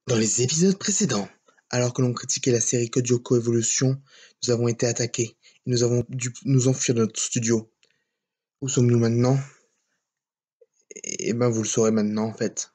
Dans les épisodes précédents, alors que l'on critiquait la série Code Lyoko Evolution, nous avons été attaqués et nous avons dû nous enfuir de notre studio. Où sommes-nous maintenant? Eh ben, vous le saurez maintenant, en fait.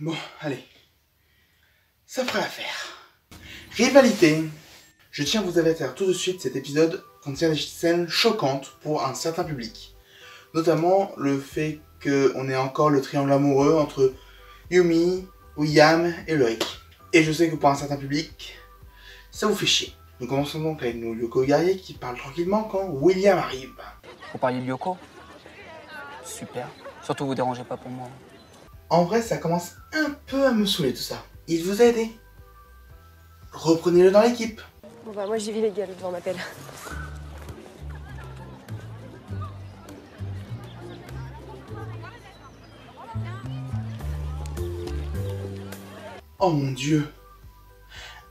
Bon, allez. Ça fera l'affaire. Rivalité. Je tiens à vous avertir tout de suite, cet épisode contient des scènes choquantes pour un certain public. Notamment le fait qu'on ait encore le triangle amoureux entre Yumi, William et Ulrich. Et je sais que pour un certain public, ça vous fait chier. Nous commençons donc avec nos Lyoko guerriers qui parlent tranquillement quand William arrive. Vous parliez de Lyoko? Super. Surtout vous dérangez pas pour moi. En vrai, ça commence un peu à me saouler tout ça. Il vous a aidé. Reprenez-le dans l'équipe. Bon bah moi j'y vais les gars, le vent m'appelle. Oh mon dieu.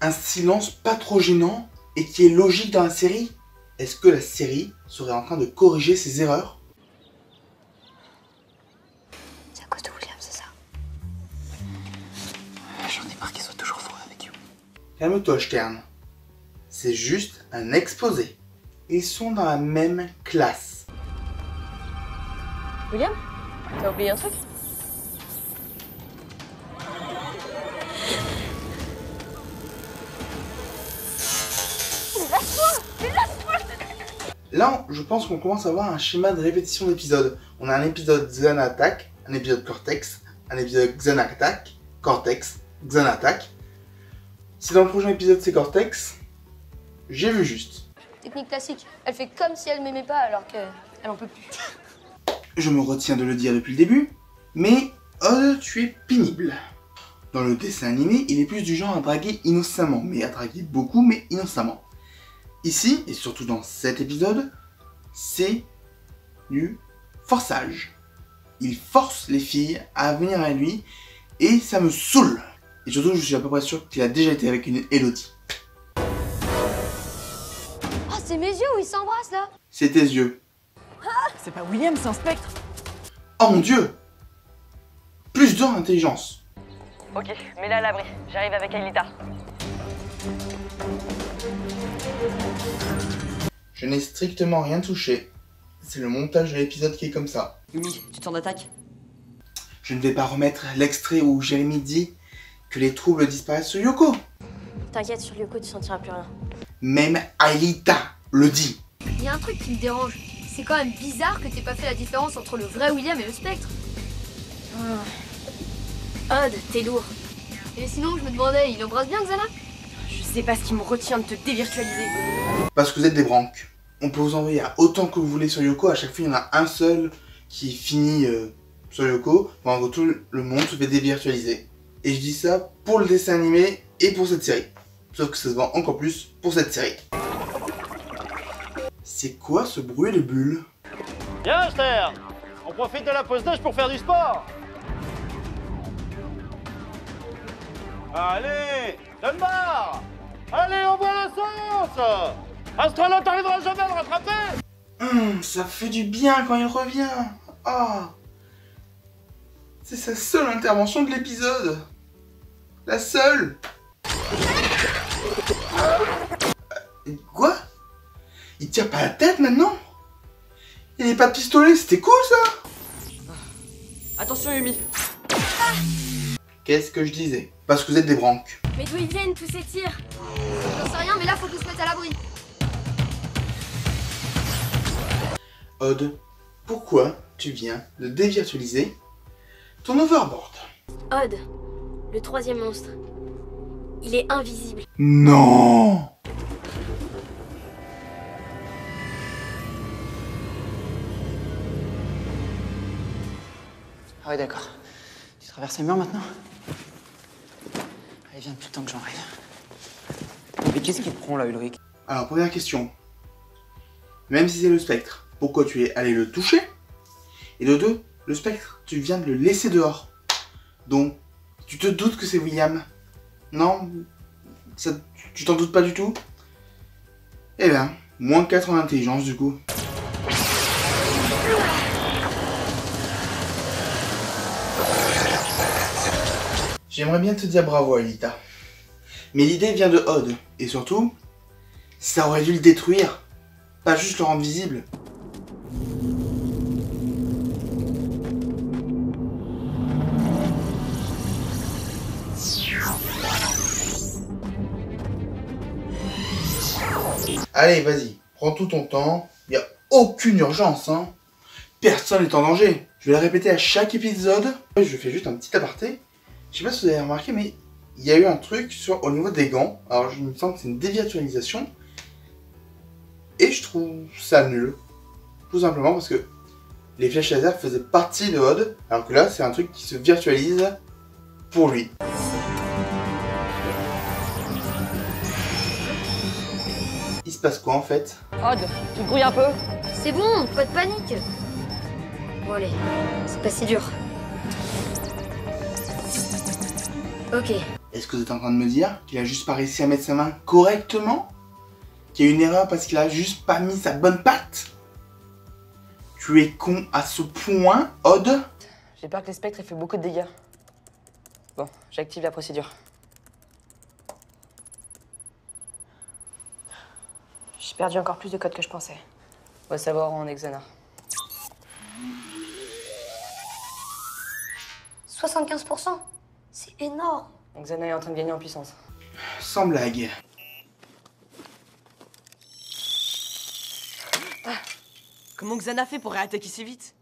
Un silence pas trop gênant et qui est logique dans la série. Est-ce que la série serait en train de corriger ses erreurs? C'est à cause de William, c'est ça? J'en ai marre qu'ils soient toujours fous avec you. Calme-toi, Stern. C'est juste un exposé. Ils sont dans la même classe. William? T'as oublié un truc? Là, je pense qu'on commence à avoir un schéma de répétition d'épisodes. On a un épisode Xana Attack, un épisode Cortex, un épisode Xana Attack, Cortex, Xana Attack. Si dans le prochain épisode c'est Cortex, j'ai vu juste. Technique classique. Elle fait comme si elle m'aimait pas alors qu'elle en peut plus. Je me retiens de le dire depuis le début, mais Odd, tu es pénible. Dans le dessin animé, il est plus du genre à draguer innocemment, mais à draguer beaucoup, mais innocemment. Ici, et surtout dans cet épisode, c'est du forçage. Il force les filles à venir à lui, et ça me saoule. Et surtout, je suis à peu près sûr qu'il a déjà été avec une Elodie. Oh, c'est mes yeux où ils s'embrassent là. C'est tes yeux. C'est pas William, c'est un spectre. Oh mon dieu! Plus d'intelligence. Ok, mets-la à l'abri. J'arrive avec Aelita. Je n'ai strictement rien touché. C'est le montage de l'épisode qui est comme ça. Yumi, tu te sens d'attaque? Je ne vais pas remettre l'extrait où Jérémy dit que les troubles disparaissent sur Yoko. T'inquiète, sur Lyoko, tu sentiras plus rien. Même Aelita le dit. Il y a un truc qui me dérange. C'est quand même bizarre que t'aies pas fait la différence entre le vrai William et le spectre. Odd, t'es lourd. Et sinon, je me demandais, il embrasse bien Xana? Je sais pas ce qui me retient de te dévirtualiser. Parce que vous êtes des branques. On peut vous envoyer à autant que vous voulez sur Yoko. À chaque fois, il y en a un seul qui finit sur Yoko. Pendant que tout le monde se fait dévirtualiser. Et je dis ça pour le dessin animé et pour cette série. Sauf que ça se vend encore plus pour cette série. C'est quoi ce bruit de bulle? Viens, Stern, on profite de la pause d'âge pour faire du sport. Allez, donne barre. Allez, on voit la sauce. Astrolot, t'arriveras jamais à le rattraper. Ça fait du bien quand il revient. Ah, c'est sa seule intervention de l'épisode. La seule. Quoi? Il tire pas la tête maintenant? Il n'est pas de pistolet, c'était cool ça. Attention Yumi. Qu'est-ce que je disais? Parce que vous êtes des branques. Mais d'où ils viennent tous ces tirs? J'en sais rien, mais là, faut qu'on se mette à l'abri. Odd, pourquoi tu viens de dévirtualiser ton overboard? Odd, le troisième monstre. Il est invisible. Non. Ah ouais d'accord. Tu traverses les murs maintenant? Allez viens depuis le temps que j'en rêve. Mais qu'est-ce qui te prend là Ulrich? Alors première question. Même si c'est le spectre, pourquoi tu es allé le toucher? Et de deux, le spectre, tu viens de le laisser dehors. Donc, tu te doutes que c'est William? Non? Ça, tu t'en doutes pas du tout? Eh bien, moins 4 en intelligence du coup. J'aimerais bien te dire bravo, Alita. Mais l'idée vient de Odd. Et surtout, ça aurait dû le détruire. Pas juste le rendre visible. Allez, vas-y, prends tout ton temps. Il n'y a aucune urgence, hein. Personne n'est en danger. Je vais le répéter à chaque épisode. Je fais juste un petit aparté. Je sais pas si vous avez remarqué, mais il y a eu un truc au niveau des gants. Alors, il me semble que c'est une dévirtualisation. Et je trouve ça nul. Tout simplement parce que les flèches laser faisaient partie de Odd. Alors que là, c'est un truc qui se virtualise pour lui. Il se passe quoi en fait? Odd, tu te grouilles un peu? C'est bon, pas de panique. Bon allez, c'est pas si dur. Ok. Est-ce que vous êtes en train de me dire qu'il a juste pas réussi à mettre sa main correctement? Qu'il y a eu une erreur parce qu'il a juste pas mis sa bonne patte? Tu es con à ce point, Odd? J'ai peur que les spectres aient fait beaucoup de dégâts. Bon, j'active la procédure. J'ai perdu encore plus de code que je pensais. On va savoir où on est Xana. 75%, c'est énorme. Xana est en train de gagner en puissance. Sans blague. Comment Xana fait pour réattaquer si vite?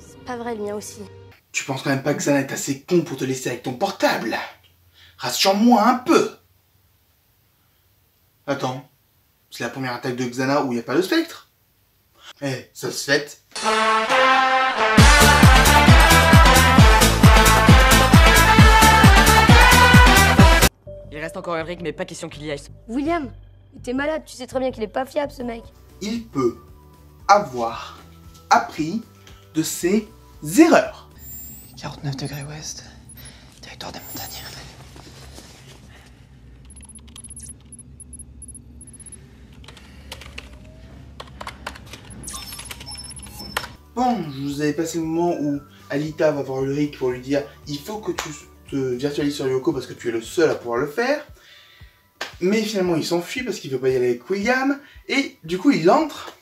C'est pas vrai, le mien aussi. Tu penses quand même pas que Xana est assez con pour te laisser avec ton portable? Rassure-moi un peu. Attends, c'est la première attaque de Xana où il n'y a pas de spectre. Eh, ça se fait. Il reste encore Ulrich, mais pas question qu'il y aille. William, t'es malade, tu sais très bien qu'il est pas fiable, ce mec. Il peut avoir appris de ses erreurs. 49 degrés ouest, territoire des montagnes. Bon, je vous avais passé le moment où Alita va voir Ulrich pour lui dire il faut que tu te virtualises sur Yoko parce que tu es le seul à pouvoir le faire. Mais finalement il s'enfuit parce qu'il veut pas y aller avec William. Et du coup il entre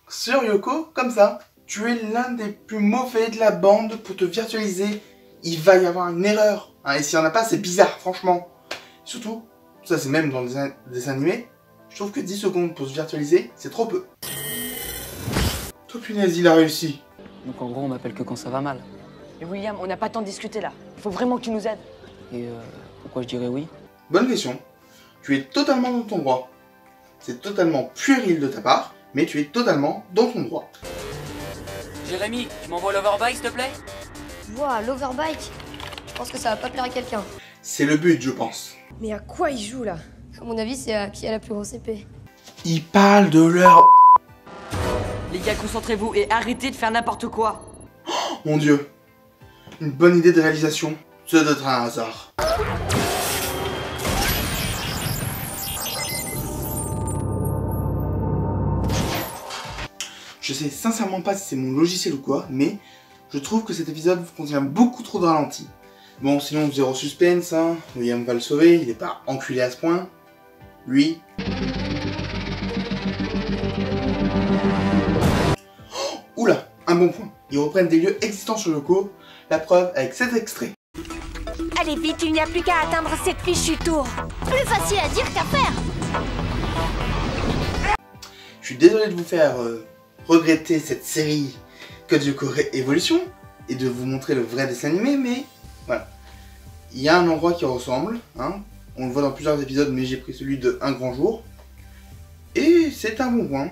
sur Yoko comme ça. Tu es l'un des plus mauvais de la bande pour te virtualiser. Il va y avoir une erreur. Hein, et s'il n'y en a pas, c'est bizarre, franchement. Surtout, ça c'est même dans les dessins animés, je trouve que 10 secondes pour se virtualiser, c'est trop peu. Toi punaise, il a réussi. Donc en gros, on m'appelle que quand ça va mal. Et William, on n'a pas le temps de discuter là. Il faut vraiment que tu nous aides. Et pourquoi je dirais oui? Bonne question. Tu es totalement dans ton droit. C'est totalement puéril de ta part, mais tu es totalement dans ton droit. Jérémy, tu m'envoies l'overbike, s'il te plaît? Ouah, l'overbike. Je pense que ça va pas plaire à quelqu'un. C'est le but, je pense. Mais à quoi il joue, là? À mon avis, c'est à qui a la plus grosse épée. Ils parlent de leur... Les gars, concentrez-vous et arrêtez de faire n'importe quoi. Mon Dieu. Une bonne idée de réalisation. Ce doit être un hasard. Je sais sincèrement pas si c'est mon logiciel ou quoi, mais je trouve que cet épisode contient beaucoup trop de ralentis. Bon, sinon, zéro suspense, hein. William va le sauver, il est pas enculé à ce point. Lui. Oh, oula, un bon point. Ils reprennent des lieux existants sur Yoko, la preuve avec cet extrait. Allez vite, il n'y a plus qu'à atteindre cette fichue tour. Plus facile à dire qu'à faire. Je suis désolé de vous faire regretter cette série Code Lyoko Evolution et de vous montrer le vrai dessin animé, mais voilà. Il y a un endroit qui ressemble, hein. On le voit dans plusieurs épisodes, mais j'ai pris celui de Un Grand Jour. Et c'est un bon point.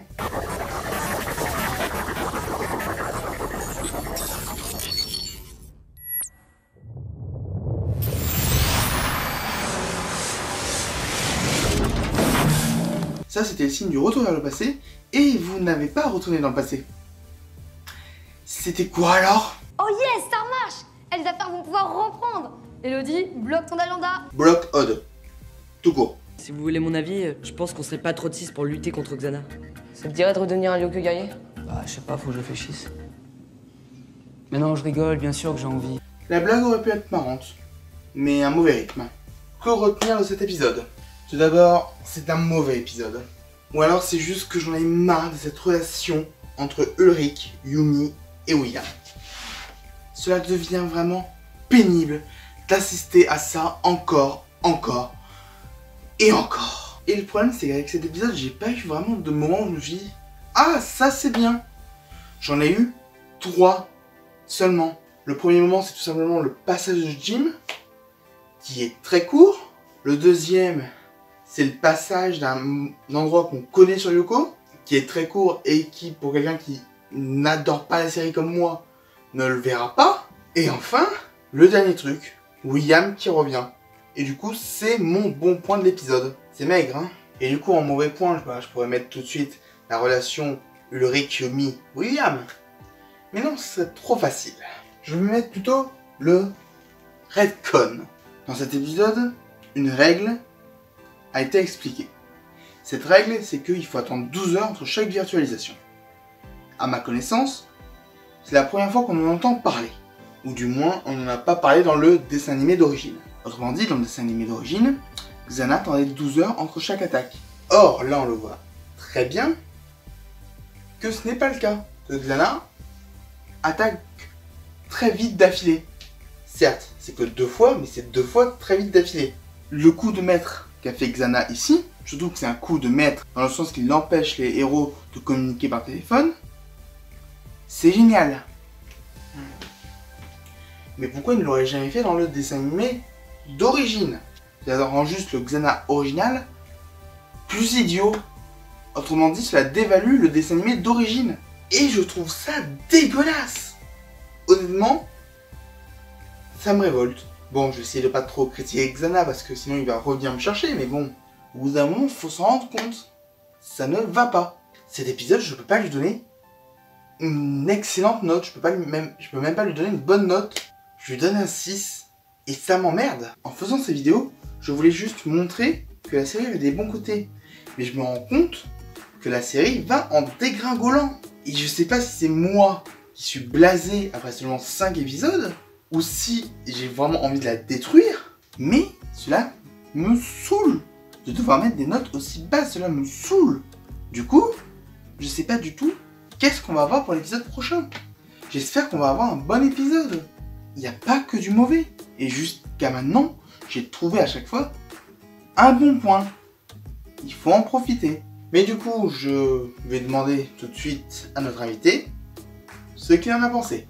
Ça, c'était le signe du retour vers le passé, et vous n'avez pas retourné dans le passé. C'était quoi alors? Oh yes, ça marche. Les affaires vont pouvoir reprendre. Elodie, bloque ton agenda. Bloc Odd. Tout court. Si vous voulez mon avis, je pense qu'on serait pas trop de 6 pour lutter contre Xana. Ça te dirait de redevenir un Lyoko guerrier? Bah, je sais pas, faut que je réfléchisse. Mais non, je rigole, bien sûr que j'ai envie. La blague aurait pu être marrante, mais un mauvais rythme. Que retenir de cet épisode? Tout d'abord, c'est un mauvais épisode. Ou alors c'est juste que j'en ai marre de cette relation entre Ulrich, Yumi et William. Cela devient vraiment pénible d'assister à ça encore et encore. Et le problème c'est qu'avec cet épisode, j'ai pas eu vraiment de moment où je me suis dit « Ah, ça c'est bien !» J'en ai eu 3 seulement. Le premier moment, c'est tout simplement le passage de Jim, qui est très court. Le deuxième, c'est le passage d'un endroit qu'on connaît sur Yoko, qui est très court et qui, pour quelqu'un qui n'adore pas la série comme moi, ne le verra pas. Et enfin, le dernier truc, William qui revient. Et du coup, c'est mon bon point de l'épisode. C'est maigre, hein. Et du coup, en mauvais point, je pourrais mettre tout de suite la relation Ulrich, Yumi, William. Mais non, ce serait trop facile. Je vais mettre plutôt le retcon. Dans cet épisode, une règle a été expliquée. Cette règle, c'est qu'il faut attendre 12 heures entre chaque virtualisation. À ma connaissance, c'est la première fois qu'on en entend parler. Ou du moins, on n'en a pas parlé dans le dessin animé d'origine. Autrement dit, dans le dessin animé d'origine, Xana attendait 12 heures entre chaque attaque. Or, là on le voit très bien que ce n'est pas le cas. Que Xana attaque très vite d'affilée. Certes, c'est que 2 fois, mais c'est 2 fois très vite d'affilée. Le coup de maître qu'a fait Xana ici, surtout que c'est un coup de maître dans le sens qu'il empêche les héros de communiquer par téléphone, c'est génial. Mais pourquoi il ne l'aurait jamais fait dans le dessin animé d'origine? Ça rend juste le Xana original plus idiot. Autrement dit, cela dévalue le dessin animé d'origine. Et je trouve ça dégueulasse. Honnêtement, ça me révolte. Bon, je vais essayer de pas trop critiquer Xana parce que sinon il va revenir me chercher, mais bon, au bout d'un moment, faut s'en rendre compte. Ça ne va pas. Cet épisode, je peux pas lui donner une excellente note. Je peux même pas lui donner une bonne note. Je lui donne un 6. Et ça m'emmerde. En faisant ces vidéos, je voulais juste montrer que la série avait des bons côtés. Mais je me rends compte que la série va en dégringolant. Et je sais pas si c'est moi qui suis blasé après seulement 5 épisodes, ou si j'ai vraiment envie de la détruire, mais cela me saoule. De devoir mettre des notes aussi basses, cela me saoule. Du coup, je sais pas du tout qu'est-ce qu'on va avoir pour l'épisode prochain. J'espère qu'on va avoir un bon épisode. Il n'y a pas que du mauvais. Et jusqu'à maintenant, j'ai trouvé à chaque fois un bon point. Il faut en profiter. Mais du coup, je vais demander tout de suite à notre invité ce qu'il en a pensé.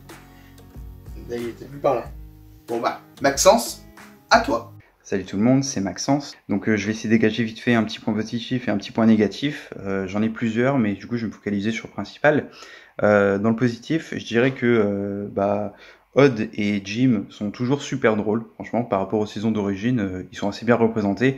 Là, il était plus par là. Bon bah, Maxence, à toi. Salut tout le monde, c'est Maxence. Donc je vais essayer de dégager vite fait un petit point positif et un petit point négatif. J'en ai plusieurs, mais du coup je vais me focaliser sur le principal. Dans le positif, je dirais que Odd et Jim sont toujours super drôles. Franchement, par rapport aux saisons d'origine, ils sont assez bien représentés.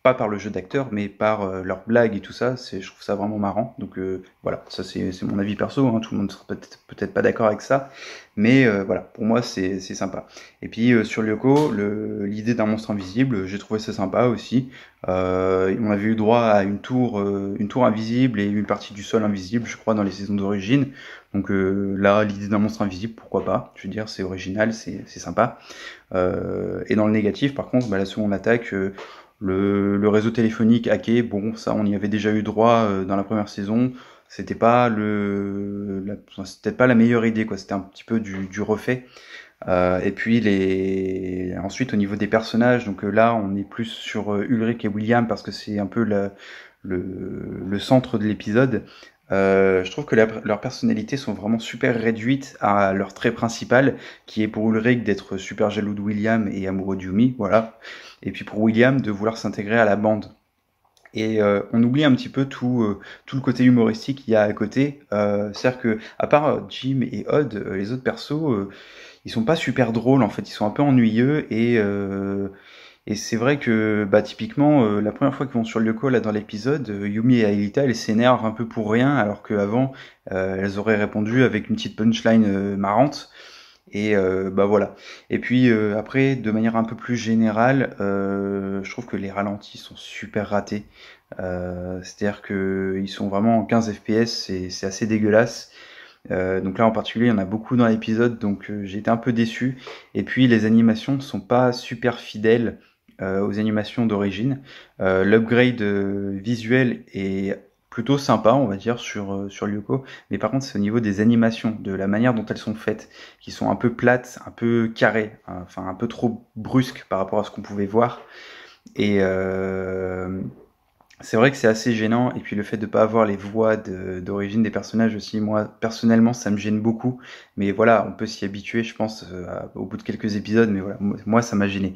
Pas par le jeu d'acteur, mais par leurs blagues et tout ça. Je trouve ça vraiment marrant. Donc voilà, ça c'est mon avis perso. Hein. Tout le monde sera peut-être pas d'accord avec ça. Mais voilà, pour moi c'est sympa. Et puis sur Lyoko, l'idée d'un monstre invisible, j'ai trouvé ça sympa aussi. On avait eu droit à une tour invisible et une partie du sol invisible, je crois, dans les saisons d'origine. Donc là, l'idée d'un monstre invisible, pourquoi pas? Je veux dire, c'est original, c'est sympa. Et dans le négatif, par contre, la seconde attaque... Le réseau téléphonique hacké, bon, ça on y avait déjà eu droit dans la première saison. C'était pas c'était pas la meilleure idée, quoi. C'était un petit peu du refait. Et puis ensuite au niveau des personnages, donc là on est plus sur Ulrich et William parce que c'est un peu le centre de l'épisode. Je trouve que leurs personnalités sont vraiment super réduites à leur trait principal, qui est pour Ulrich d'être super jaloux de William et amoureux de Yumi, voilà. Et puis pour William de vouloir s'intégrer à la bande. Et on oublie un petit peu tout le côté humoristique qu'il y a à côté. C'est-à-dire que à part Jim et Odd, les autres persos, ils sont pas super drôles en fait, ils sont un peu ennuyeux et c'est vrai que typiquement la première fois qu'ils vont sur le Lyoko là dans l'épisode, Yumi et Aelita elles s'énervent un peu pour rien alors qu'avant elles auraient répondu avec une petite punchline marrante. Et voilà. Et puis après, de manière un peu plus générale, je trouve que les ralentis sont super ratés. C'est-à-dire que ils sont vraiment en 15 FPS, c'est assez dégueulasse. Donc là en particulier, il y en a beaucoup dans l'épisode, donc j'ai été un peu déçu. Et puis les animations ne sont pas super fidèles aux animations d'origine. L'upgrade visuel est plutôt sympa, on va dire, sur Lyoko, mais par contre c'est au niveau des animations, de la manière dont elles sont faites, qui sont un peu plates, un peu carrées, enfin un peu trop brusques par rapport à ce qu'on pouvait voir. Et c'est vrai que c'est assez gênant, et puis le fait de pas avoir les voix d'origine des personnages aussi, moi personnellement ça me gêne beaucoup, mais voilà, on peut s'y habituer je pense au bout de quelques épisodes, mais voilà, moi ça m'a gêné.